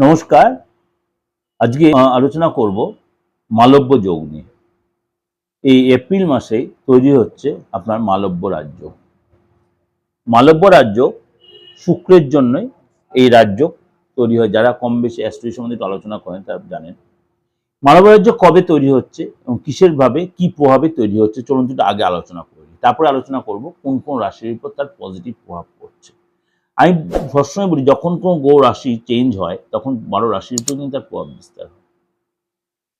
নমস্কার। আজকে আলোচনা করব মালব্য যোগ নিয়ে। এই এপ্রিল মাসে তৈরি হচ্ছে আপনার মালব্য রাজ্য। মালব্য রাজ্য শুক্রের জন্যই এই রাজ্য তৈরি হয়। যারা কম বেশি অ্যাস্ট্রোলজি সম্বন্ধে আলোচনা করেন তারা জানেন মালব্য রাজ্য কবে তৈরি হচ্ছে এবং কিসের ভাবে কি প্রভাবে তৈরি হচ্ছে। চলুন একটু আগে আলোচনা করি, তারপরে আলোচনা করব কোন কোন রাশির উপর তার পজিটিভ প্রভাব পড়ছে। আমি সবসময় বলি, যখন কোনো গ্রহ রাশি চেঞ্জ হয় তখন 12 রাশির উপর কিন্তু তার প্রভাব বিস্তার হয়।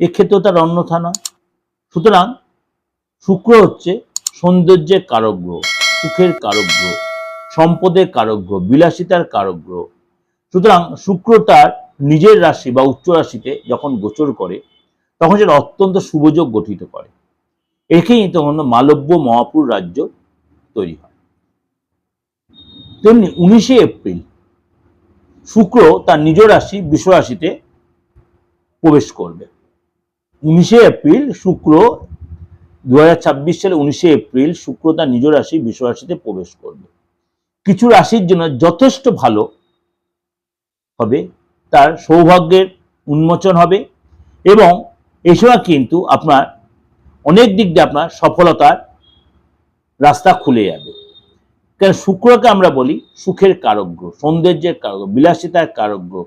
এক্ষেত্রেও তার অন্যথা নয়। সুতরাং শুক্র হচ্ছে সৌন্দর্যের কারক গ্রহ, সুখের কারক গ্রহ, সম্পদের কারক গ্রহ, বিলাসিতার কারক গ্রহ। সুতরাং শুক্র তার নিজের রাশি বা উচ্চ রাশিতে যখন গোচর করে তখন সেটা অত্যন্ত শুভযোগ গঠিত করে। একেই তখন মালব্য মহাপুর রাজ্য তৈরি হয়। তেমনি 19শে এপ্রিল শুক্র তার নিজ রাশি বৃষ রাশিতে প্রবেশ করবে। 19শে এপ্রিল শুক্র 2026 সালে 19শে এপ্রিল শুক্র তার নিজ রাশি বৃষ রাশিতে প্রবেশ করবে। কিছু রাশির জন্য যথেষ্ট ভালো হবে, তার সৌভাগ্যের উন্মোচন হবে এবং এই সময় কিন্তু আপনার অনেক দিক দিয়ে আপনার সফলতার রাস্তা খুলে যাবে। কারণ শুক্রকে আমরা বলি সুখের কারক গ্রহ, সৌন্দর্যের কারক গ্রহ, বিলাসিতার কারক গ্রহ,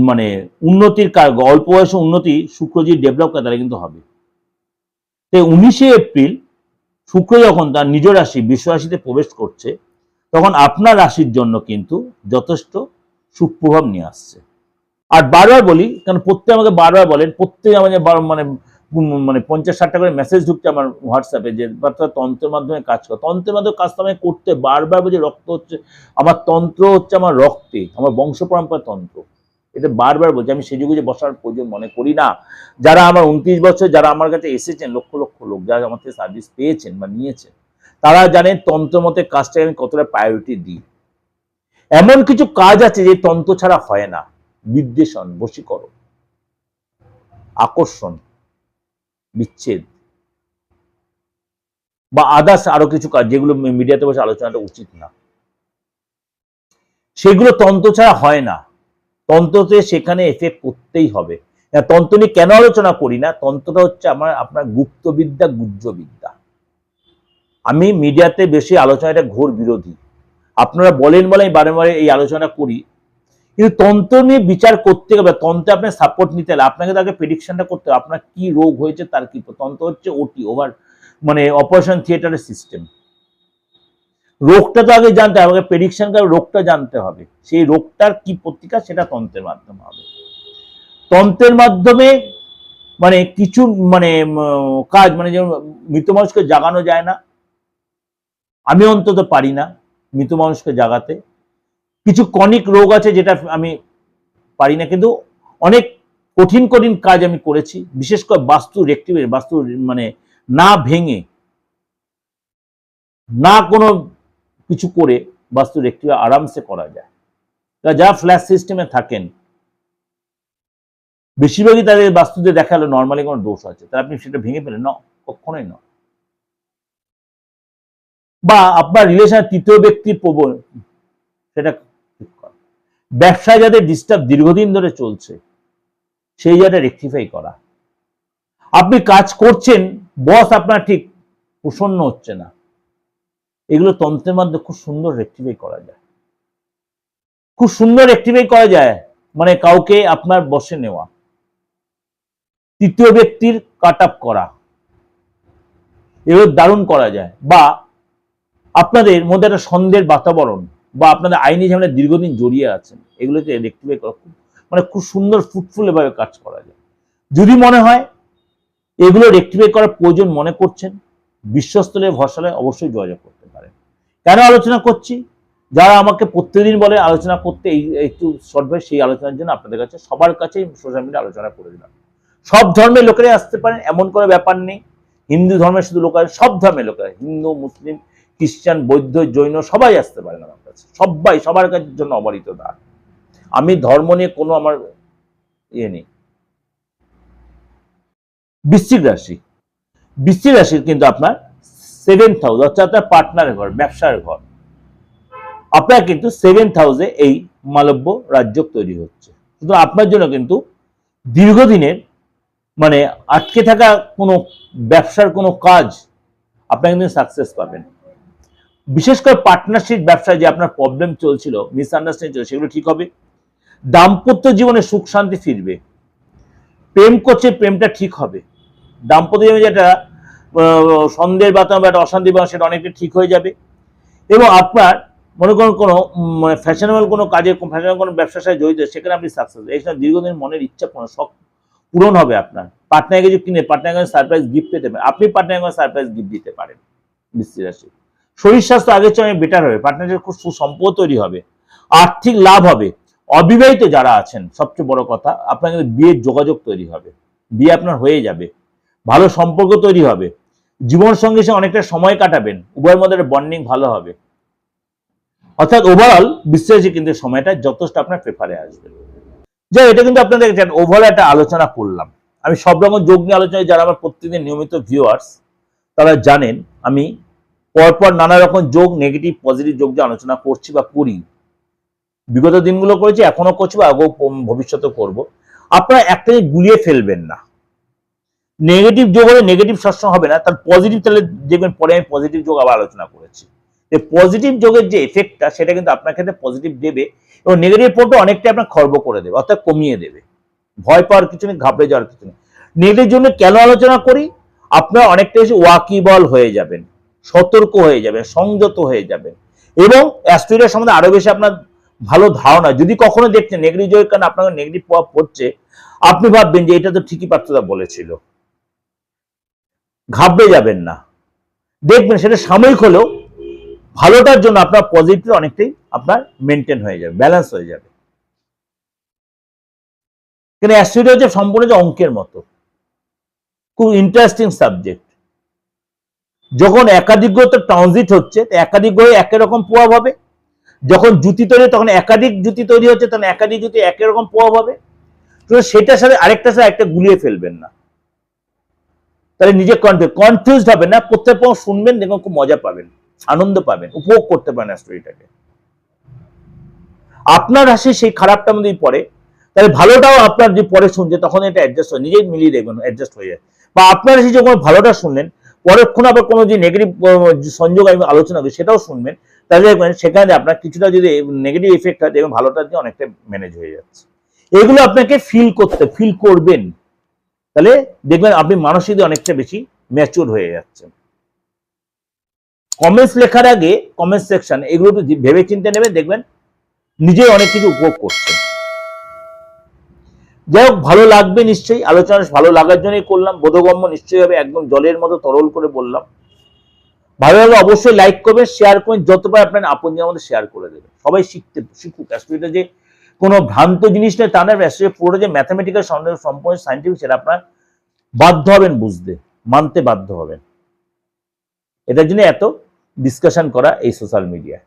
মানে উন্নতির কারক। অল্প বয়সে উন্নতি শুক্র যদি ডেভেলপ করে তাহলে কিন্তু হবে। তাই 19শে এপ্রিল শুক্র যখন তার নিজ রাশি বৃষ রাশিতে প্রবেশ করছে তখন আপনার রাশির জন্য কিন্তু যথেষ্ট সুপ্রভাব নিয়ে আসছে। আর বারবার বলি, কারণ প্রত্যেকে আমাকে বারবার বলেন, প্রত্যেকে আমাদের মানে মানে 50-60টা করে মেসেজ ঢুকছে আমার হোয়াটসঅ্যাপে যে তন্ত্রের মাধ্যমে কাজ করে। তন্ত্রের মাধ্যমে কাজটা আমাকে করতে বারবার বলছে, রক্ত হচ্ছে আমার, তন্ত্র হচ্ছে আমার রক্তে, আমার বংশ পরম্পরা তন্ত্র। এটা বারবার বলছি। আমি সেই যুগে যে বসার প্রয়োজন মনে করি না। যারা আমার 29 বছর যারা আমার কাছে এসেছেন, লক্ষ লক্ষ লোক যারা আমার থেকে সার্ভিস পেয়েছেন বা নিয়েছেন, তারা জানেন তন্ত্র মতে কাজটাকে আমি কতটা প্রায়োরিটি দিই। এমন কিছু কাজ আছে যে তন্ত্র ছাড়া হয় না। বিদ্বেষণ, বশীকরণ, আকর্ষণ, বিচ্ছেদ বা আদার্স আরো কিছু কাজ যেগুলো মিডিয়াতে বসে আলোচনাটা উচিত না, সেগুলো তন্ত্র ছাড়া হয় না। তন্ত্রতে সেখানে এফেক্ট করতেই হবে। তন্ত্র নিয়ে কেন আলোচনা করি না? তন্ত্রটা হচ্ছে আপনার গুপ্তবিদ্যা, গুহ্যবিদ্যা। আমি মিডিয়াতে বেশি আলোচনাটা ঘোর বিরোধী। আপনারা বলেন বলে আমি বারে বারে এই আলোচনা করি, কিন্তু তন্ত্র নিয়ে বিচার করতে হবে। তন্ত্রে আপনার সাপোর্ট নিতে হবে, আপনাকে তাকে প্রেডিকশনটা করতে হবে আপনার কি রোগ হয়েছে তার কি। তন্ত্র হচ্ছে ওটি, ওভার মানে অপারেশন থিয়েটারের সিস্টেম। রোগটা তো আগে জানতে হবে, আমাকে প্রেডিকশন করে রোগটা জানতে হবে, সেই রোগটার কি প্রতিকার সেটা তন্ত্রের মাধ্যমে হবে। তন্ত্রের মাধ্যমে মানে কিছু মানে কাজ, মানে যেমন মৃত মানুষকে জাগানো যায় না, আমি অন্তত পারি না মৃত মানুষকে জাগাতে। কিছু কনিক রোগ আছে যেটা আমি পারি না, কিন্তু অনেক কঠিন কঠিন কাজ আমি করেছি। বিশেষ করে বাস্তু রেক্টিভেট, বাস্তু মানে না ভেঙে না কোনো কিছু করে বাস্তু রেক্টিভ আরামসে করা যায়। যা ফ্ল্যাশ সিস্টেমে থাকেন বেশিরভাগই তাদের বাস্তুতে দেখালো নর্মালি কোনো দোষ আছে, তাহলে আপনি সেটা ভেঙে ফেলেন না, কখনোই নয়। বা আপনার রিলেশন তৃতীয় ব্যক্তির প্রবল, সেটা ঠিক করা। ব্যবসায় যাদের ডিস্টার্ব দীর্ঘদিন ধরে চলছে সেই জায়গাটা রেকটিফাই করা। আপনি কাজ করছেন, বস আপনার ঠিক প্রসন্ন হচ্ছে না, এগুলো তন্ত্রের মাধ্যমে খুব সুন্দর রেকটিফাই করা যায়। খুব সুন্দর রেকটিফাই করা যায়, মানে কাউকে আপনার বসে নেওয়া, তৃতীয় ব্যক্তির কাট আপ করা, এগুলো দারুণ করা যায়। বা আপনাদের মধ্যে একটা সন্দেহের বাতাবরণ বা আপনাদের আইনি ঝামেলা দীর্ঘদিন জড়িয়ে আছেন, এগুলোকে রেকটিফাই করা মানে খুব সুন্দর ফ্রুটফুল ভাবে কাজ করা যায়। যদি মনে হয় এগুলো রেকটিফাই করার প্রয়োজন মনে করছেন, বিশ্বস্তলে ভরসালে অবশ্যই যোগাযোগ করতে পারেন। কেন আলোচনা করছি? যারা আমাকে প্রত্যেকদিন বলে আলোচনা করতে, এই একটু শর্ট ভাই, সেই আলোচনার জন্য আপনাদের কাছে সবার কাছেই সোশ্যাল মিডিয়া আলোচনা করে দিলাম। সব ধর্মের লোকেরাই আসতে পারেন, এমন কোনো ব্যাপার নেই। হিন্দু ধর্মের শুধু লোক, সব ধর্মের লোকেরা, হিন্দু, মুসলিম, খ্রিস্টান, বৌদ্ধ, জৈন সবাই আসতে পারেন আমার কাছে। সবাই, সবার কাছে জন্য অবারিত দ্বার। আমি ধর্ম নিয়ে কোনো আমার ইয়ে নেই। বৃশ্চিক রাশি, বৃশ্চিক রাশির কিন্তু আপনার 7th হাউস, অর্থাৎ আপনার পার্টনারের ঘর, ব্যবসার ঘর। আপনার কিন্তু 7th হাউসে এই মালব্য রাজ্য তৈরি হচ্ছে। সুতরাং আপনার জন্য কিন্তু দীর্ঘদিনের মানে আটকে থাকা কোনো ব্যবসার কোনো কাজ আপনার কিন্তু সাকসেস পাবেন। বিশেষ করে পার্টনারশিপ ব্যবসায় যে আপনার প্রবলেম চলছিল, মিসআন্ডারস্ট্যান্ডিং চলছিল, সেগুলো ঠিক হবে। দাম্পত্য জীবনে সুখ শান্তি ফিরবে। প্রেম করছে, প্রেমটা ঠিক হবে। দাম্পত্য জীবনে যেটা সন্দেহের বাতাবরণ বা একটা অশান্তি বা সেটা অনেকটা ঠিক হয়ে যাবে। এবং আপনার মনে করুন কোনো ফ্যাশনেবল কোনো কাজে, ফ্যাশনেবল কোনো ব্যবসার সাথে জড়িত, সেখানে আপনি সাকসেস। এখানে দীর্ঘদিন মনের ইচ্ছা কোনো শখ পূরণ হবে আপনার। পার্টনার কিছু কিনে পার্টনার সারপ্রাইজ গিফট পেতে পারেন, আপনি পার্টনার সারপ্রাইজ গিফট দিতে পারেন। বৃশ্চিক রাশি, শরীর স্বাস্থ্য আগের চেয়ে অনেক বেটার হবে। পার্টনারের খুব সুসম্পদ তৈরি হবে, আর্থিক লাভ হবে। অবিবাহিত যারা আছেন, সবচেয়ে বড় কথা, আপনার কিন্তু বিয়ের যোগাযোগ তৈরি হবে, বিয়ে আপনার হয়ে যাবে, ভালো সম্পর্ক তৈরি হবে, জীবন সঙ্গে সঙ্গে অনেকটা সময় কাটাবেন, উভয়ের মধ্যে একটা বন্ডিং ভালো হবে। অর্থাৎ ওভারঅল বিশ্বাসী কিন্তু সময়টা যথেষ্ট আপনার প্রেফারে আসবে। যা এটা কিন্তু আপনাদের ওভারঅল একটা আলোচনা করলাম। আমি সব রকম যোগ নিয়ে আলোচনায়, যারা আমার প্রত্যেকদিন নিয়মিত ভিউয়ার্স তারা জানেন আমি পরপর নানা রকম যোগ, নেগেটিভ পজিটিভ যোগ দিয়ে আলোচনা করছি বা করি। বিগত দিনগুলো করেছি, এখনো করছি বা আগেও ভবিষ্যতে করব। আপনারা একটাকে গুলিয়ে ফেলবেন না। নেগেটিভ যোগ হলে নেগেটিভ সবসময় হবে না, তার পজিটিভ তাহলে দেখবেন। পরে আমি পজিটিভ যোগ আবার আলোচনা করেছি। পজিটিভ যোগের যে এফেক্টটা, সেটা কিন্তু আপনার ক্ষেত্রে পজিটিভ দেবে এবং নেগেটিভ পোর্টটা অনেকটা আপনার খর্ব করে দেবে, অর্থাৎ কমিয়ে দেবে। ভয় পাওয়ার কিছু নেই, ঘাবড়ে যাওয়ার কিছু নেই। নেগেটিভ জন্য কেন আলোচনা করি? আপনারা অনেকটা বেশি ওয়াকিবল হয়ে যাবেন, সতর্ক হয়ে যাবেন, সংযত হয়ে যাবেন এবং অ্যাস্ট্রোলজি সম্বন্ধে আরো বেশি আপনার ভালো ধারণা। যদি কখনো দেখছেন নেগেটিভ যোগের কারণে আপনার নেগেটিভ প্রভাব পড়ছে, আপনি ভাববেন যে এটা তো ঠিকই পাত্রদা বলেছিল। ঘাবড়ে যাবেন না, দেখবেন সেটা সাময়িক হলেও ভালোটার জন্য আপনার পজিটিভ অনেকটাই আপনার মেনটেন হয়ে যাবে, ব্যালেন্স হয়ে যাবে। কিন্তু অ্যাস্ট্রোলজি হচ্ছে সম্পূর্ণ যে অঙ্কের মতো, খুব ইন্টারেস্টিং সাবজেক্ট। যখন একাধিক গ্রহ ট্রানজিট হচ্ছে, একাধিক গ্রহে একই রকম প্রভাব হবে। যখন জুতি তৈরি, তখন একাধিক জুতি তৈরি হচ্ছে, তখন একাধিক জুতি একই রকম প্রভাব হবে। তো সেটার সাথে আরেকটার সাথে একটা গুলিয়ে ফেলবেন না, তাহলে নিজে কনফিউজড হবেন না। প্রত্যেক পর শুনবেন, দেখুন খুব মজা পাবেন, আনন্দ পাবেন, উপভোগ করতে পারেন স্টোরিটাকে। আপনার রাশি সেই খারাপটার মধ্যেই পড়ে, তাহলে ভালোটাও আপনার যে পরে শুনছে তখন এটা অ্যাডজাস্ট হয়, নিজেই মিলিয়ে দেখবেন অ্যাডজাস্ট হয়ে যায়। বা আপনার রাশি যখন ভালোটা শুনলেন, পরক্ষণ আবার কোনো যে নেগেটিভ সংযোগ আমি আলোচনা করি সেটাও শুনবেন, তাহলে দেখবেন সেখানে আপনার কিছুটা যদি নেগেটিভ ইফেক্ট হয়, দেখবেন ভালোটা দিয়ে অনেকটা ম্যানেজ হয়ে যাচ্ছে। এগুলো আপনাকে ফিল করবেন, তাহলে দেখবেন আপনি মানসিক অনেকটা বেশি ম্যাচিউর হয়ে যাচ্ছেন। কমেন্টস লেখার আগে কমেন্ট সেকশন এগুলো একটু ভেবে চিন্তে নেবেন, দেখবেন নিজেই অনেক কিছু উপভোগ করছেন। যাই হোক, ভালো লাগবে নিশ্চয়ই, আলোচনা ভালো লাগার জন্যই করলাম, বোধগম্য নিশ্চয়ই হবে, একদম জলের মতো তরল করে বললাম। ভালো লাগলে অবশ্যই লাইক করবেন, শেয়ার করবেন, যতবার আপনার আপনজনের মধ্যে শেয়ার করে দেবেন। সবাই শিখুক। অ্যাস্ট্রোলজিটা যে কোনো ভ্রান্ত জিনিস নয় তা না, অ্যাস্ট্রোলজি পুরো যে ম্যাথামেটিক্যাল সম্পূর্ণ সাইন্টিফিক, সেটা আপনার বাধ্য হবেন বুঝতে, মানতে বাধ্য হবেন। এটার জন্য এত ডিসকাশন করা এই সোশ্যাল মিডিয়ায়।